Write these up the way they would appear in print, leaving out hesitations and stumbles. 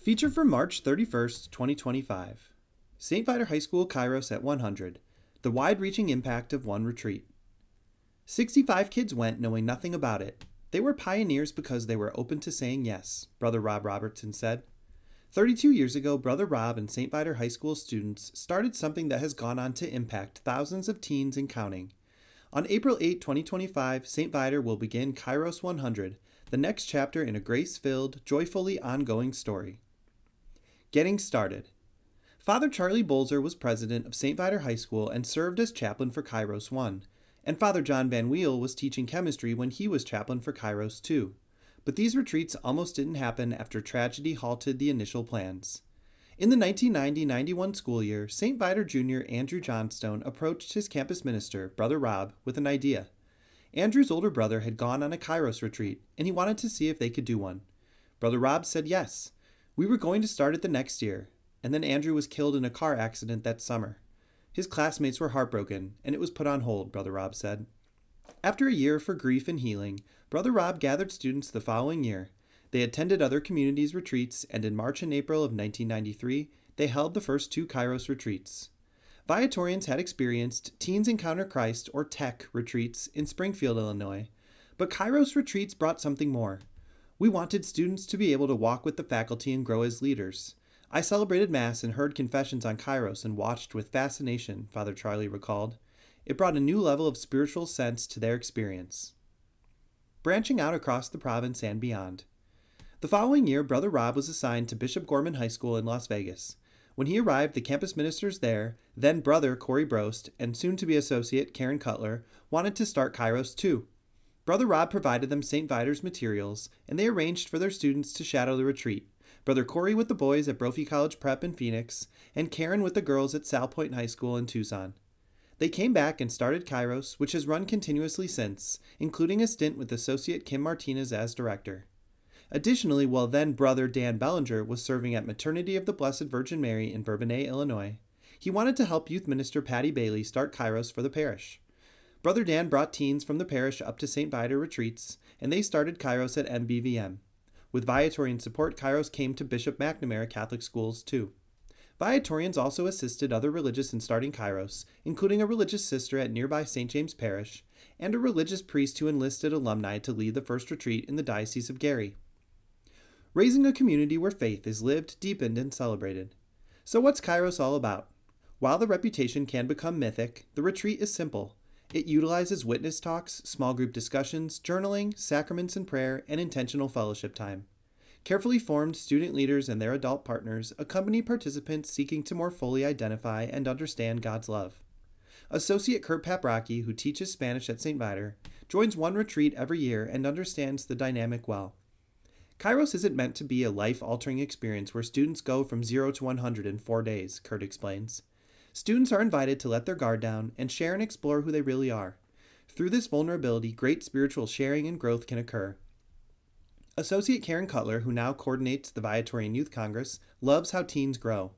Feature for March 31st, 2025. St. Viator High School Kairos at 100. The wide-reaching impact of one retreat. 65 kids went knowing nothing about it. They were pioneers because they were open to saying yes, Brother Rob Robertson said. 32 years ago, Brother Rob and St. Viator High School students started something that has gone on to impact thousands of teens and counting. On April 8, 2025, St. Viator will begin Kairos 100, the next chapter in a grace-filled, joyfully ongoing story. Getting started. Father Charlie Bolzer was president of St. Viator High School and served as chaplain for Kairos 1, and Father John Van Weel was teaching chemistry when he was chaplain for Kairos 2. But these retreats almost didn't happen after tragedy halted the initial plans. In the 1990-91 school year, St. Viator Jr. Andrew Johnstone approached his campus minister, Brother Rob, with an idea. Andrew's older brother had gone on a Kairos retreat, and he wanted to see if they could do one. Brother Rob said yes. We were going to start it the next year, and then Andrew was killed in a car accident that summer. His classmates were heartbroken, and it was put on hold, Brother Rob said. After a year for grief and healing, Brother Rob gathered students the following year. They attended other communities' retreats, and in March and April of 1993, they held the first 2 Kairos retreats. Viatorians had experienced Teens Encounter Christ, or TEC, retreats in Springfield, Illinois, but Kairos retreats brought something more. We wanted students to be able to walk with the faculty and grow as leaders. I celebrated Mass and heard confessions on Kairos and watched with fascination, Father Charlie recalled. It brought a new level of spiritual sense to their experience. Branching out across the province and beyond. The following year, Brother Rob was assigned to Bishop Gorman High School in Las Vegas. When he arrived, the campus ministers there, then Brother Corey Brost and soon-to-be associate Karen Cutler, wanted to start Kairos 2. Brother Rob provided them St. Viator's materials, and they arranged for their students to shadow the retreat. Brother Corey with the boys at Brophy College Prep in Phoenix, and Karen with the girls at Sal Point High School in Tucson. They came back and started Kairos, which has run continuously since, including a stint with Associate Kim Martinez as director. Additionally, while then Brother Dan Bellinger was serving at Maternity of the Blessed Virgin Mary in Bourbonnais, Illinois, he wanted to help youth minister Patty Bailey start Kairos for the parish. Brother Dan brought teens from the parish up to St. Viator retreats, and they started Kairos at MBVM. With Viatorian support, Kairos came to Bishop McNamara Catholic Schools too. Viatorians also assisted other religious in starting Kairos, including a religious sister at nearby St. James Parish, and a religious priest who enlisted alumni to lead the first retreat in the Diocese of Gary. Raising a community where faith is lived, deepened, and celebrated. So what's Kairos all about? While the reputation can become mythic, the retreat is simple. It utilizes witness talks, small group discussions, journaling, sacraments and prayer, and intentional fellowship time. Carefully formed student leaders and their adult partners accompany participants seeking to more fully identify and understand God's love. Associate Kurt Paprocki, who teaches Spanish at St. Viator, joins one retreat every year and understands the dynamic well. Kairos isn't meant to be a life-altering experience where students go from 0 to 100 in 4 days, Kurt explains. Students are invited to let their guard down and share and explore who they really are. Through this vulnerability, great spiritual sharing and growth can occur. Associate Karen Cutler, who now coordinates the Viatorian Youth Congress, loves how teens grow.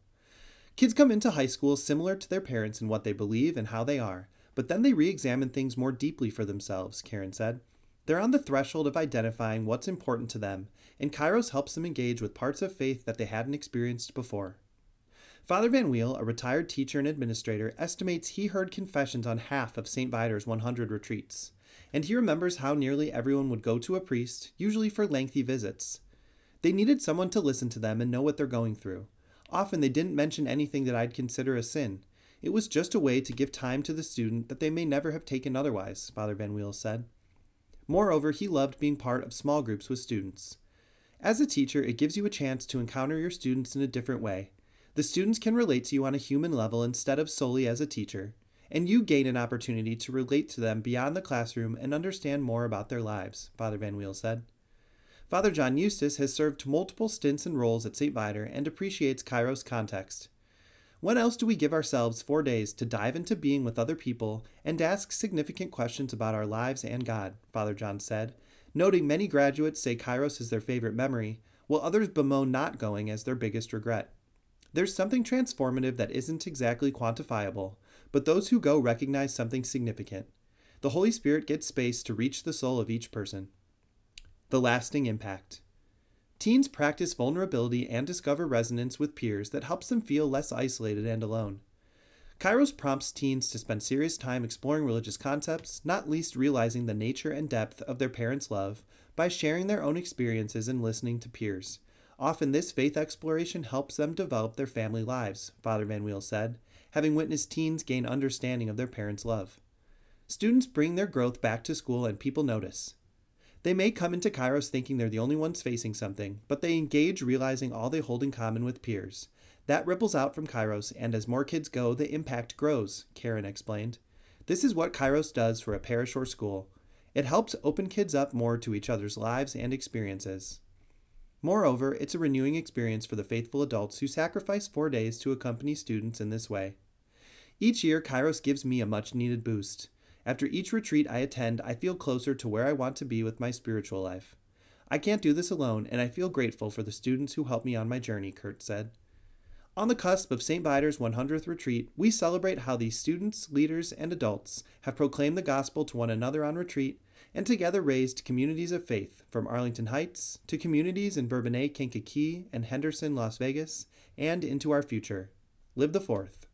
Kids come into high school similar to their parents in what they believe and how they are, but then they re-examine things more deeply for themselves, Karen said. They're on the threshold of identifying what's important to them, and Kairos helps them engage with parts of faith that they hadn't experienced before. Father Van Weel, a retired teacher and administrator, estimates he heard confessions on half of St. Viator's 100 retreats, and he remembers how nearly everyone would go to a priest, usually for lengthy visits. They needed someone to listen to them and know what they're going through. Often they didn't mention anything that I'd consider a sin. It was just a way to give time to the student that they may never have taken otherwise, Father Van Weel said. Moreover, he loved being part of small groups with students. As a teacher, it gives you a chance to encounter your students in a different way. The students can relate to you on a human level instead of solely as a teacher, and you gain an opportunity to relate to them beyond the classroom and understand more about their lives, Father Van Weel said. Father John Eustace has served multiple stints and roles at St. Viator and appreciates Kairos context. When else do we give ourselves 4 days to dive into being with other people and ask significant questions about our lives and God, Father John said, noting many graduates say Kairos is their favorite memory, while others bemoan not going as their biggest regret. There's something transformative that isn't exactly quantifiable, but those who go recognize something significant. The Holy Spirit gets space to reach the soul of each person. The lasting impact. Teens practice vulnerability and discover resonance with peers that helps them feel less isolated and alone. Kairos prompts teens to spend serious time exploring religious concepts, not least realizing the nature and depth of their parents' love by sharing their own experiences and listening to peers. Often this faith exploration helps them develop their family lives, Father Van Weel said, having witnessed teens gain understanding of their parents' love. Students bring their growth back to school and people notice. They may come into Kairos thinking they're the only ones facing something, but they engage realizing all they hold in common with peers. That ripples out from Kairos, and as more kids go, the impact grows, Karen explained. This is what Kairos does for a parish or school. It helps open kids up more to each other's lives and experiences. Moreover, it's a renewing experience for the faithful adults who sacrifice 4 days to accompany students in this way. Each year, Kairos gives me a much-needed boost. After each retreat I attend, I feel closer to where I want to be with my spiritual life. I can't do this alone, and I feel grateful for the students who helped me on my journey, Kurt said. On the cusp of St. Viator's 100th retreat, we celebrate how these students, leaders, and adults have proclaimed the gospel to one another on retreat and together raised communities of faith from Arlington Heights to communities in Bourbonnais, Kankakee, and Henderson, Las Vegas, and into our future. Live the 4th.